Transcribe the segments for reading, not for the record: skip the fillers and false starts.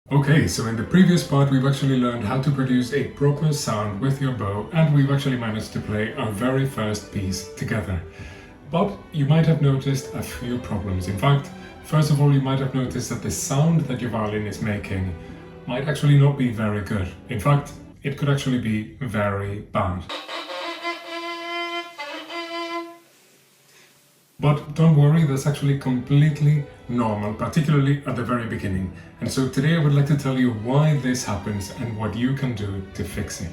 Okay, so in the previous part we've actually learned how to produce a proper sound with your bow, and we've actually managed to play our very first piece together. But you might have noticed a few problems. In fact, first of all, you might have noticed that the sound that your violin is making might actually not be very good. In fact, it could actually be very bad. But don't worry, that's actually completely normal, particularly at the very beginning. And so today I would like to tell you why this happens and what you can do to fix it.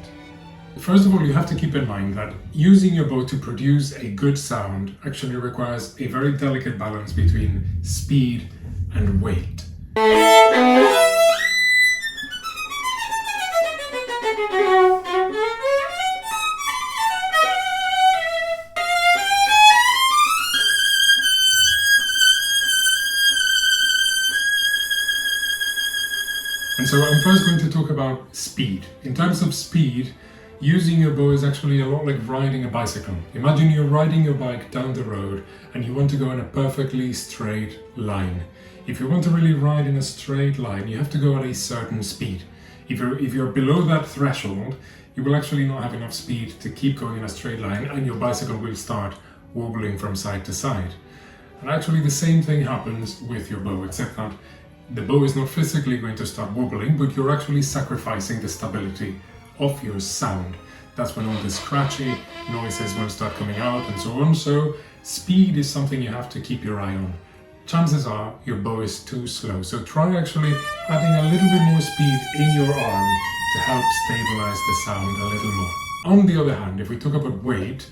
First of all, you have to keep in mind that using your bow to produce a good sound actually requires a very delicate balance between speed and weight. And so I'm first going to talk about speed. In terms of speed, using your bow is actually a lot like riding a bicycle. Imagine you're riding your bike down the road and you want to go in a perfectly straight line. If you want to really ride in a straight line, you have to go at a certain speed. If you're below that threshold, you will actually not have enough speed to keep going in a straight line, and your bicycle will start wobbling from side to side. And actually the same thing happens with your bow, except that the bow is not physically going to start wobbling, but you're actually sacrificing the stability of your sound. That's when all the scratchy noises will start coming out and so on. So speed is something you have to keep your eye on. Chances are your bow is too slow, so try actually adding a little bit more speed in your arm to help stabilize the sound a little more. On the other hand, if we talk about weight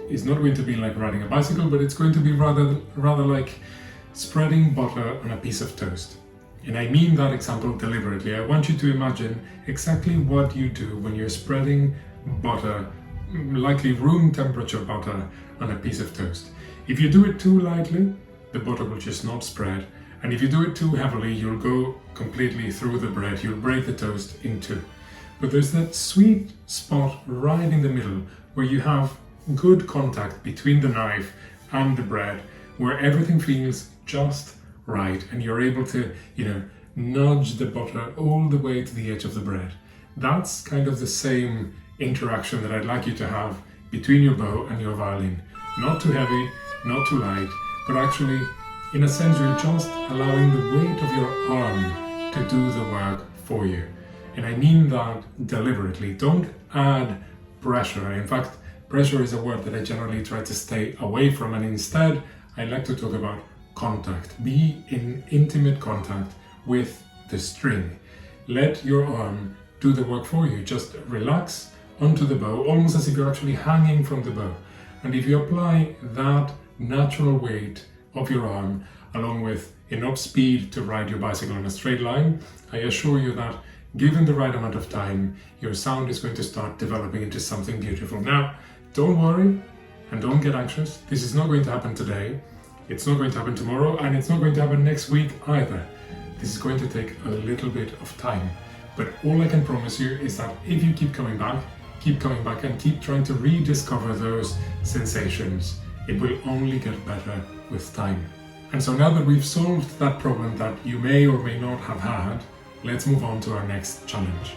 is not going to be like riding a bicycle, but it's going to be rather like spreading butter on a piece of toast. And I mean that example deliberately. I want you to imagine exactly what you do when you're spreading butter, likely room temperature butter, on a piece of toast. If you do it too lightly, the butter will just not spread. And if you do it too heavily, you'll go completely through the bread. You'll break the toast in two. But there's that sweet spot right in the middle where you have good contact between the knife and the bread, where everything feels just right and you're able to, nudge the butter all the way to the edge of the bread. That's kind of the same interaction that I'd like you to have between your bow and your violin. Not too heavy, not too light, but actually, in a sense, you're just allowing the weight of your arm to do the work for you. And I mean that deliberately. Don't add pressure. In fact, pressure is a word that I generally try to stay away from, and instead I like to talk about contact. Be in intimate contact with the string. Let your arm do the work for you. Just relax onto the bow, almost as if you're actually hanging from the bow. And if you apply that natural weight of your arm, along with enough speed to ride your bicycle in a straight line, I assure you that given the right amount of time, your sound is going to start developing into something beautiful. Now, don't worry and don't get anxious. This is not going to happen today. It's not going to happen tomorrow, and it's not going to happen next week either. This is going to take a little bit of time. But all I can promise you is that if you keep coming back and keep trying to rediscover those sensations, it will only get better with time. And so now that we've solved that problem that you may or may not have had, let's move on to our next challenge.